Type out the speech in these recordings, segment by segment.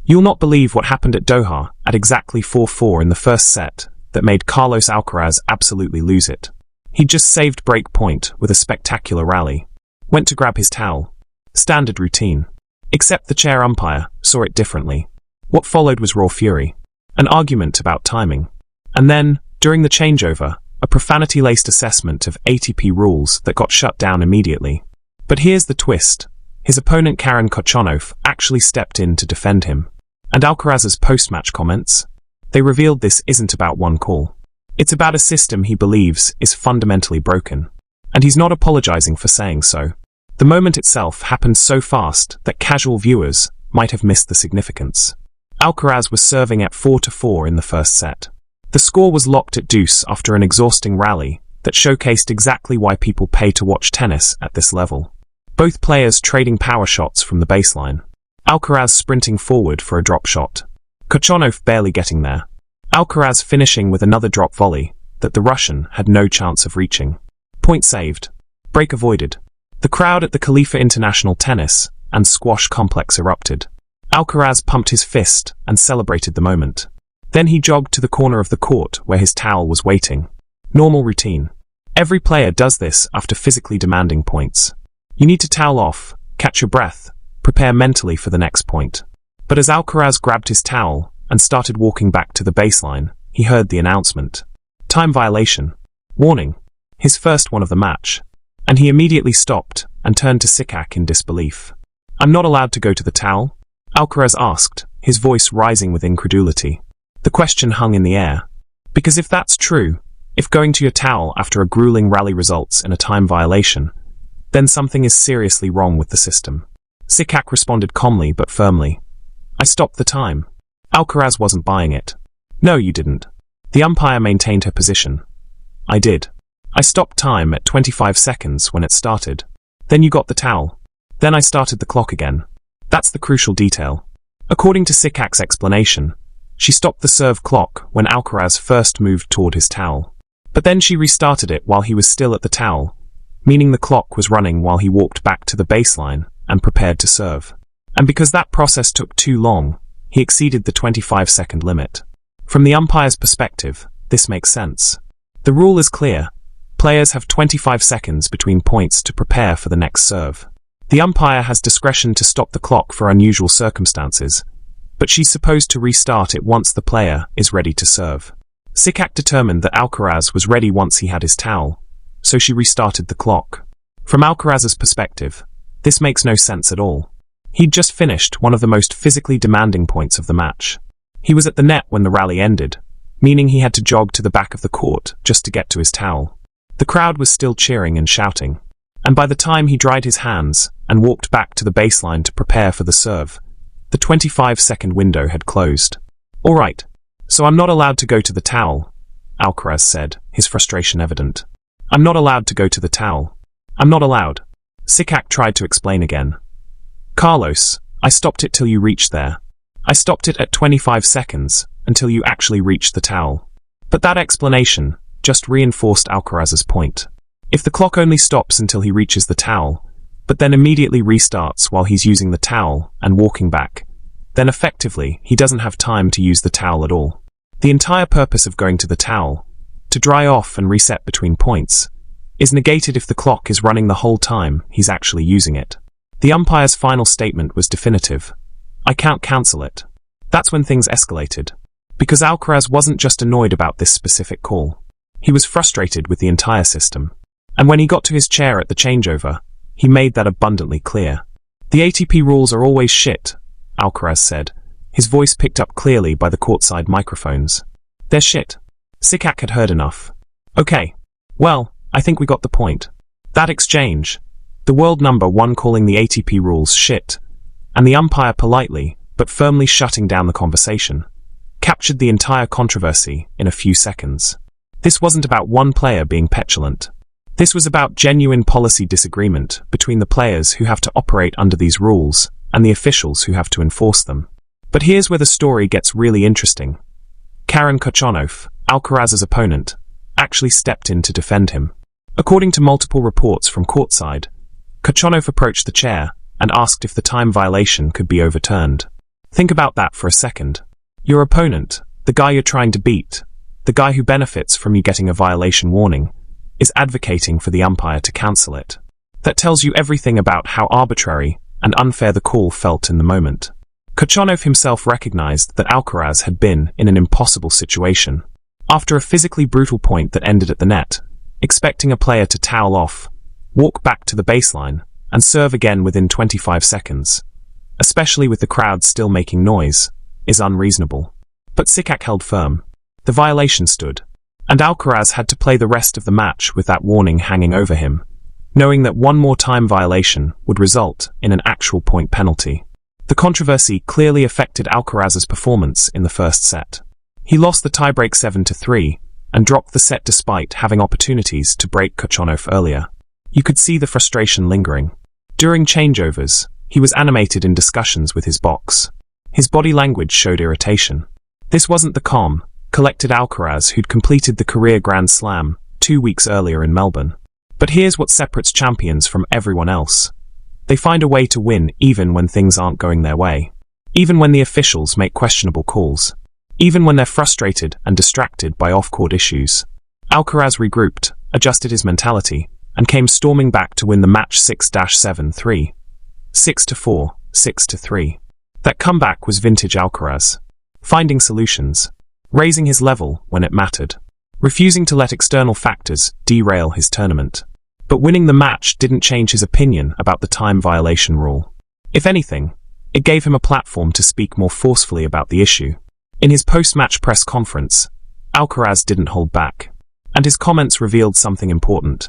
You'll not believe what happened at Doha at exactly 4-4 in the first set that made Carlos Alcaraz absolutely lose it. He'd just saved break point with a spectacular rally. Went to grab his towel. Standard routine. Except the chair umpire saw it differently. What followed was raw fury. An argument about timing. And then, during the changeover, a profanity-laced assessment of ATP rules that got shut down immediately. But here's the twist. His opponent Karen Khachanov actually stepped in to defend him. And Alcaraz's post-match comments? They revealed this isn't about one call. It's about a system he believes is fundamentally broken. And he's not apologizing for saying so. The moment itself happened so fast that casual viewers might have missed the significance. Alcaraz was serving at 4-4 in the first set. The score was locked at deuce after an exhausting rally that showcased exactly why people pay to watch tennis at this level. Both players trading power shots from the baseline. Alcaraz sprinting forward for a drop shot. Khachanov barely getting there. Alcaraz finishing with another drop volley that the Russian had no chance of reaching. Point saved. Break avoided. The crowd at the Khalifa International Tennis and Squash Complex erupted. Alcaraz pumped his fist and celebrated the moment. Then he jogged to the corner of the court where his towel was waiting. Normal routine. Every player does this after physically demanding points. You need to towel off, catch your breath, prepare mentally for the next point. But as Alcaraz grabbed his towel and started walking back to the baseline, he heard the announcement. Time violation. Warning. His first one of the match. And he immediately stopped and turned to Sikak in disbelief. I'm not allowed to go to the towel? Alcaraz asked, his voice rising with incredulity. The question hung in the air. Because if that's true, if going to your towel after a grueling rally results in a time violation, then something is seriously wrong with the system. Sikak responded calmly but firmly. I stopped the time. Alcaraz wasn't buying it. No, you didn't. The umpire maintained her position. I did. I stopped time at 25 seconds when it started. Then you got the towel. Then I started the clock again. That's the crucial detail. According to Sikak's explanation, she stopped the serve clock when Alcaraz first moved toward his towel. But then she restarted it while he was still at the towel, meaning the clock was running while he walked back to the baseline and prepared to serve. And because that process took too long, he exceeded the 25-second limit. From the umpire's perspective, this makes sense. The rule is clear. Players have 25 seconds between points to prepare for the next serve. The umpire has discretion to stop the clock for unusual circumstances, but she's supposed to restart it once the player is ready to serve. Sikak determined that Alcaraz was ready once he had his towel, so she restarted the clock. From Alcaraz's perspective, this makes no sense at all. He'd just finished one of the most physically demanding points of the match. He was at the net when the rally ended, meaning he had to jog to the back of the court just to get to his towel. The crowd was still cheering and shouting, and by the time he dried his hands and walked back to the baseline to prepare for the serve, the 25-second window had closed. All right, so I'm not allowed to go to the towel, Alcaraz said, his frustration evident. I'm not allowed to go to the towel. I'm not allowed. Sikak tried to explain again. Carlos, I stopped it till you reached there. I stopped it at 25 seconds until you actually reached the towel. But that explanation just reinforced Alcaraz's point. If the clock only stops until he reaches the towel, but then immediately restarts while he's using the towel and walking back, then effectively he doesn't have time to use the towel at all. The entire purpose of going to the towel, to dry off and reset between points, is negated if the clock is running the whole time he's actually using it. The umpire's final statement was definitive. I can't cancel it. That's when things escalated. Because Alcaraz wasn't just annoyed about this specific call. He was frustrated with the entire system. And when he got to his chair at the changeover, he made that abundantly clear. The ATP rules are always shit, Alcaraz said, his voice picked up clearly by the courtside microphones. They're shit. Sikak had heard enough. Okay. Well, I think we got the point. That exchange, the world number one calling the ATP rules shit, and the umpire politely, but firmly shutting down the conversation, captured the entire controversy in a few seconds. This wasn't about one player being petulant. This was about genuine policy disagreement between the players who have to operate under these rules and the officials who have to enforce them. But here's where the story gets really interesting. Karen Khachanov, Alcaraz's opponent, actually stepped in to defend him. According to multiple reports from courtside, Khachanov approached the chair and asked if the time violation could be overturned. Think about that for a second. Your opponent, the guy you're trying to beat, the guy who benefits from you getting a violation warning, is advocating for the umpire to cancel it. That tells you everything about how arbitrary and unfair the call felt in the moment. Khachanov himself recognized that Alcaraz had been in an impossible situation. After a physically brutal point that ended at the net, expecting a player to towel off, walk back to the baseline, and serve again within 25 seconds, especially with the crowd still making noise, is unreasonable. But Sikak held firm. The violation stood, and Alcaraz had to play the rest of the match with that warning hanging over him, knowing that one more time violation would result in an actual point penalty. The controversy clearly affected Alcaraz's performance in the first set. He lost the tiebreak 7-3 and dropped the set despite having opportunities to break Khachanov earlier. You could see the frustration lingering. During changeovers, he was animated in discussions with his box. His body language showed irritation. This wasn't the calm, collected Alcaraz who'd completed the career Grand Slam 2 weeks earlier in Melbourne. But here's what separates champions from everyone else. They find a way to win even when things aren't going their way. Even when the officials make questionable calls. Even when they're frustrated and distracted by off-court issues. Alcaraz regrouped, adjusted his mentality, and came storming back to win the match 6-7-3. 6-4, 6-3. That comeback was vintage Alcaraz. Finding solutions. Raising his level when it mattered. Refusing to let external factors derail his tournament. But winning the match didn't change his opinion about the time violation rule. If anything, it gave him a platform to speak more forcefully about the issue. In his post-match press conference, Alcaraz didn't hold back. And his comments revealed something important.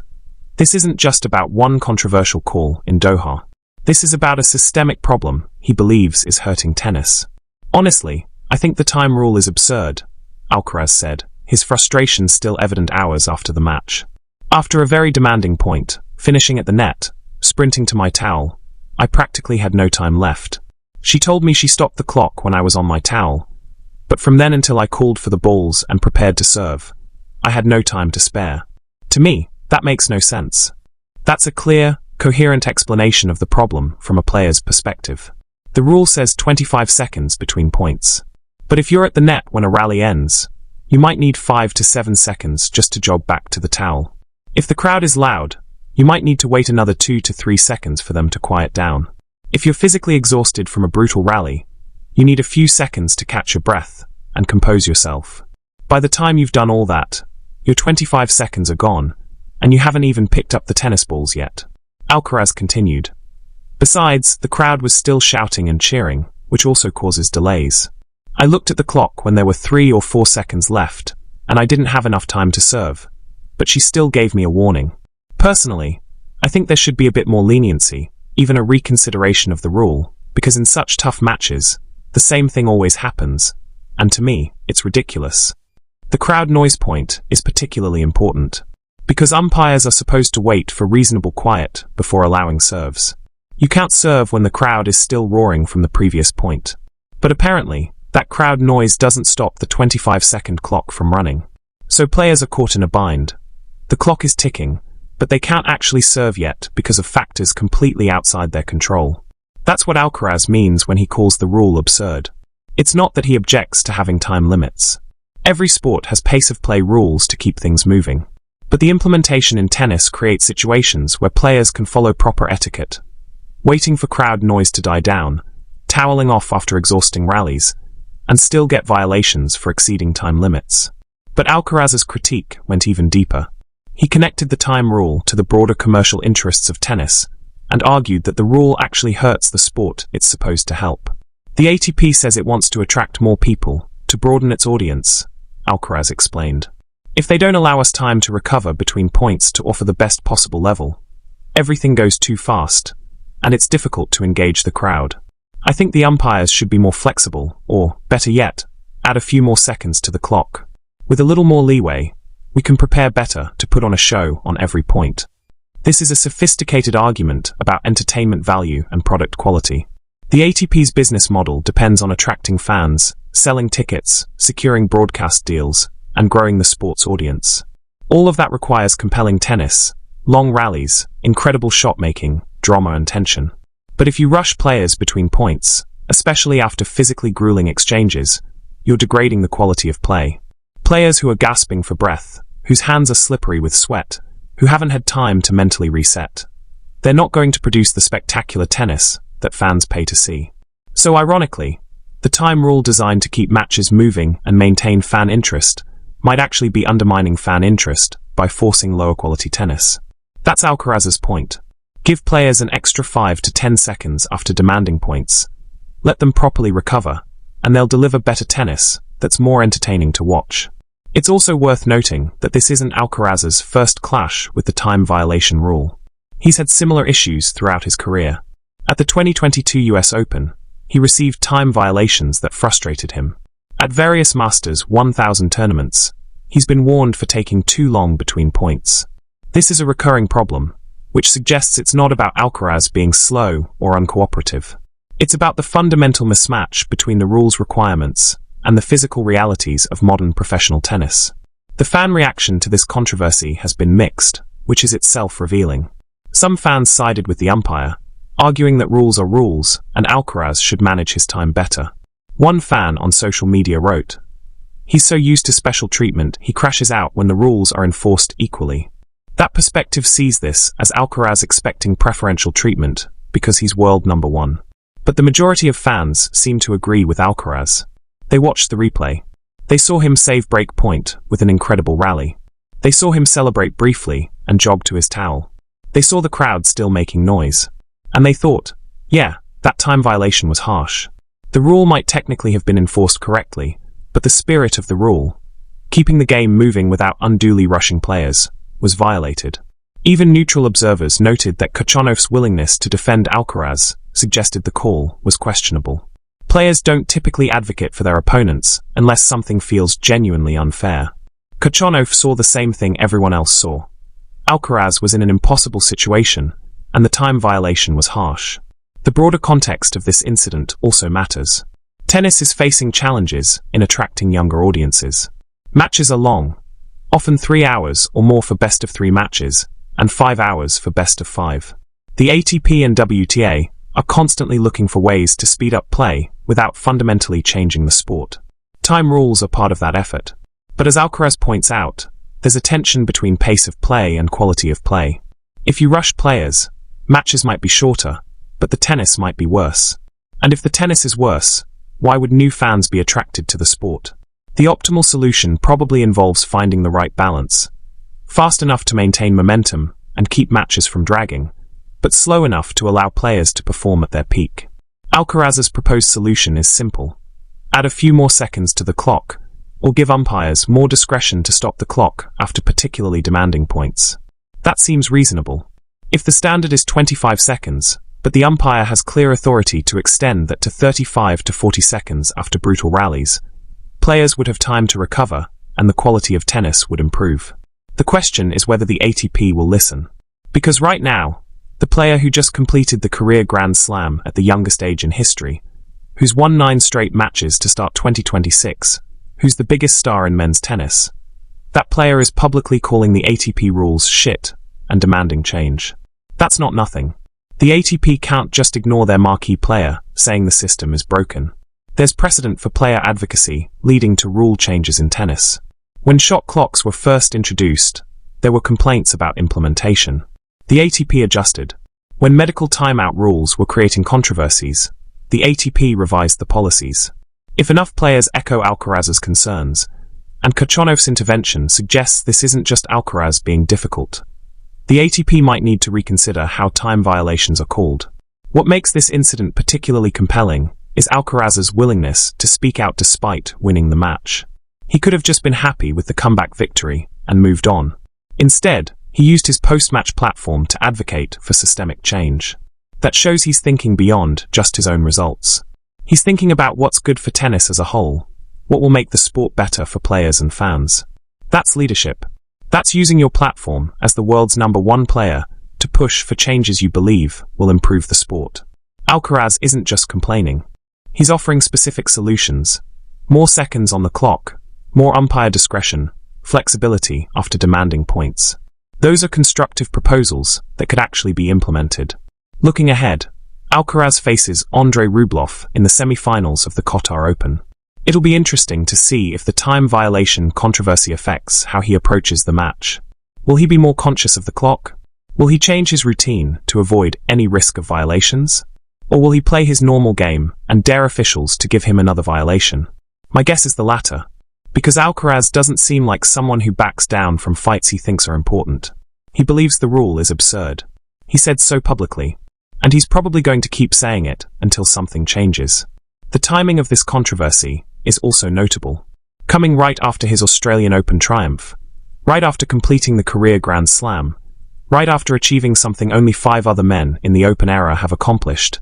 This isn't just about one controversial call in Doha. This is about a systemic problem he believes is hurting tennis. Honestly, I think the time rule is absurd, Alcaraz said, his frustration still evident hours after the match. After a very demanding point, finishing at the net, sprinting to my towel, I practically had no time left. She told me she stopped the clock when I was on my towel, but from then until I called for the balls and prepared to serve, I had no time to spare. To me, that makes no sense. That's a clear, coherent explanation of the problem from a player's perspective. The rule says 25 seconds between points. But if you're at the net when a rally ends, you might need 5 to 7 seconds just to jog back to the towel. If the crowd is loud, you might need to wait another 2 to 3 seconds for them to quiet down. If you're physically exhausted from a brutal rally, you need a few seconds to catch your breath and compose yourself. By the time you've done all that, your 25 seconds are gone, and you haven't even picked up the tennis balls yet. Alcaraz continued. Besides, the crowd was still shouting and cheering, which also causes delays. I looked at the clock when there were 3 or 4 seconds left, and I didn't have enough time to serve. But she still gave me a warning. Personally, I think there should be a bit more leniency, even a reconsideration of the rule, because in such tough matches, the same thing always happens, and to me, it's ridiculous. The crowd noise point is particularly important, because umpires are supposed to wait for reasonable quiet before allowing serves. You can't serve when the crowd is still roaring from the previous point. But apparently, that crowd noise doesn't stop the 25-second clock from running. So players are caught in a bind. The clock is ticking, but they can't actually serve yet because of factors completely outside their control. That's what Alcaraz means when he calls the rule absurd. It's not that he objects to having time limits. Every sport has pace of play rules to keep things moving. But the implementation in tennis creates situations where players can follow proper etiquette, waiting for crowd noise to die down, toweling off after exhausting rallies, and still get violations for exceeding time limits. But Alcaraz's critique went even deeper. He connected the time rule to the broader commercial interests of tennis and argued that the rule actually hurts the sport it's supposed to help. The ATP says it wants to attract more people, to broaden its audience, Alcaraz explained. If they don't allow us time to recover between points to offer the best possible level, everything goes too fast, and it's difficult to engage the crowd. I think the umpires should be more flexible, or, better yet, add a few more seconds to the clock. With a little more leeway, we can prepare better to put on a show on every point. This is a sophisticated argument about entertainment value and product quality. The ATP's business model depends on attracting fans, selling tickets, securing broadcast deals, and growing the sport's audience. All of that requires compelling tennis, long rallies, incredible shot making, drama and tension. But if you rush players between points, especially after physically grueling exchanges, you're degrading the quality of play. Players who are gasping for breath, whose hands are slippery with sweat, who haven't had time to mentally reset. They're not going to produce the spectacular tennis that fans pay to see. So ironically, the time rule designed to keep matches moving and maintain fan interest might actually be undermining fan interest by forcing lower quality tennis. That's Alcaraz's point. Give players an extra 5 to 10 seconds after demanding points. Let them properly recover, and they'll deliver better tennis that's more entertaining to watch. It's also worth noting that this isn't Alcaraz's first clash with the time violation rule. He's had similar issues throughout his career. At the 2022 US Open, he received time violations that frustrated him. At various Masters 1000 tournaments, he's been warned for taking too long between points. This is a recurring problem, which suggests it's not about Alcaraz being slow or uncooperative. It's about the fundamental mismatch between the rules requirements and the physical realities of modern professional tennis. The fan reaction to this controversy has been mixed, which is itself revealing. Some fans sided with the umpire, arguing that rules are rules and Alcaraz should manage his time better. One fan on social media wrote, "He's so used to special treatment, he crashes out when the rules are enforced equally." That perspective sees this as Alcaraz expecting preferential treatment because he's world number one. But the majority of fans seem to agree with Alcaraz. They watched the replay. They saw him save break point with an incredible rally. They saw him celebrate briefly and jog to his towel. They saw the crowd still making noise. And they thought, yeah, that time violation was harsh. The rule might technically have been enforced correctly, but the spirit of the rule, keeping the game moving without unduly rushing players, was violated. Even neutral observers noted that Khachanov's willingness to defend Alcaraz suggested the call was questionable. Players don't typically advocate for their opponents unless something feels genuinely unfair. Khachanov saw the same thing everyone else saw. Alcaraz was in an impossible situation, and the time violation was harsh. The broader context of this incident also matters. Tennis is facing challenges in attracting younger audiences. Matches are long, often 3 hours or more for best of 3 matches, and 5 hours for best of 5. The ATP and WTA are constantly looking for ways to speed up play without fundamentally changing the sport. Time rules are part of that effort. But as Alcaraz points out, there's a tension between pace of play and quality of play. If you rush players, matches might be shorter, but the tennis might be worse. And if the tennis is worse, why would new fans be attracted to the sport? The optimal solution probably involves finding the right balance. Fast enough to maintain momentum and keep matches from dragging, but slow enough to allow players to perform at their peak. Alcaraz's proposed solution is simple. Add a few more seconds to the clock, or give umpires more discretion to stop the clock after particularly demanding points. That seems reasonable. If the standard is 25 seconds, but the umpire has clear authority to extend that to 35 to 40 seconds after brutal rallies, players would have time to recover and the quality of tennis would improve. The question is whether the ATP will listen. Because right now, the player who just completed the career Grand Slam at the youngest age in history, who's won 9 straight matches to start 2026, who's the biggest star in men's tennis, that player is publicly calling the ATP rules shit and demanding change. That's not nothing. The ATP can't just ignore their marquee player, saying the system is broken. There's precedent for player advocacy leading to rule changes in tennis. When shot clocks were first introduced, there were complaints about implementation. The ATP adjusted. When medical timeout rules were creating controversies, the ATP revised the policies. If enough players echo Alcaraz's concerns, and Khachanov's intervention suggests this isn't just Alcaraz being difficult, the ATP might need to reconsider how time violations are called. What makes this incident particularly compelling is Alcaraz's willingness to speak out despite winning the match. He could have just been happy with the comeback victory and moved on. Instead, he used his post-match platform to advocate for systemic change. That shows he's thinking beyond just his own results. He's thinking about what's good for tennis as a whole, what will make the sport better for players and fans. That's leadership. That's using your platform as the world's #1 player to push for changes you believe will improve the sport. Alcaraz isn't just complaining. He's offering specific solutions. More seconds on the clock, more umpire discretion, flexibility after demanding points. Those are constructive proposals that could actually be implemented. Looking ahead, Alcaraz faces Andrei Rublev in the semi-finals of the Qatar Open. It'll be interesting to see if the time violation controversy affects how he approaches the match. Will he be more conscious of the clock? Will he change his routine to avoid any risk of violations? Or will he play his normal game and dare officials to give him another violation? My guess is the latter, because Alcaraz doesn't seem like someone who backs down from fights he thinks are important. He believes the rule is absurd. He said so publicly, and he's probably going to keep saying it until something changes. The timing of this controversy is also notable, coming right after his Australian Open triumph, right after completing the career Grand Slam, right after achieving something only 5 other men in the Open era have accomplished.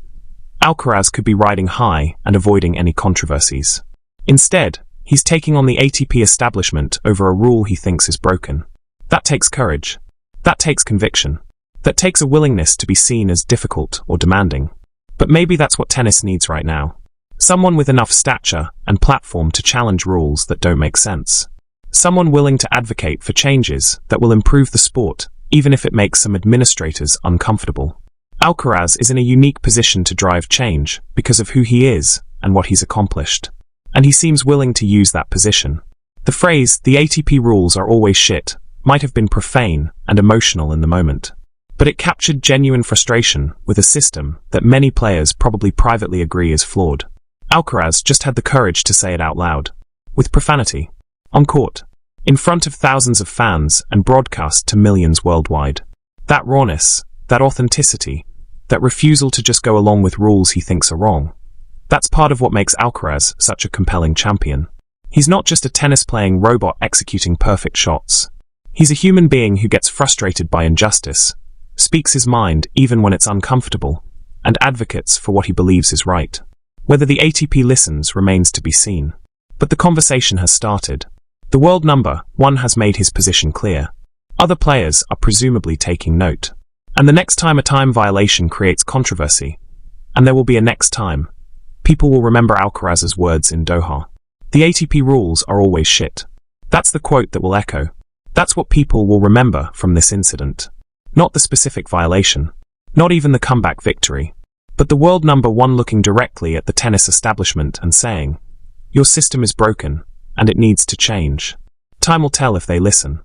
Alcaraz could be riding high and avoiding any controversies. Instead, he's taking on the ATP establishment over a rule he thinks is broken. That takes courage. That takes conviction. That takes a willingness to be seen as difficult or demanding. But maybe that's what tennis needs right now. Someone with enough stature and platform to challenge rules that don't make sense. Someone willing to advocate for changes that will improve the sport, even if it makes some administrators uncomfortable. Alcaraz is in a unique position to drive change because of who he is and what he's accomplished. And he seems willing to use that position. The phrase, "the ATP rules are always shit," might have been profane and emotional in the moment. But it captured genuine frustration with a system that many players probably privately agree is flawed. Alcaraz just had the courage to say it out loud, with profanity, on court, in front of thousands of fans and broadcast to millions worldwide. That rawness, that authenticity, that refusal to just go along with rules he thinks are wrong, that's part of what makes Alcaraz such a compelling champion. He's not just a tennis-playing robot executing perfect shots. He's a human being who gets frustrated by injustice, speaks his mind even when it's uncomfortable, and advocates for what he believes is right. Whether the ATP listens remains to be seen. But the conversation has started. The world number 1 has made his position clear. Other players are presumably taking note. And the next time a time violation creates controversy, and there will be a next time, people will remember Alcaraz's words in Doha. The ATP rules are always shit. That's the quote that will echo. That's what people will remember from this incident. Not the specific violation, not even the comeback victory, but the world number 1 looking directly at the tennis establishment and saying, "Your system is broken, and it needs to change." Time will tell if they listen.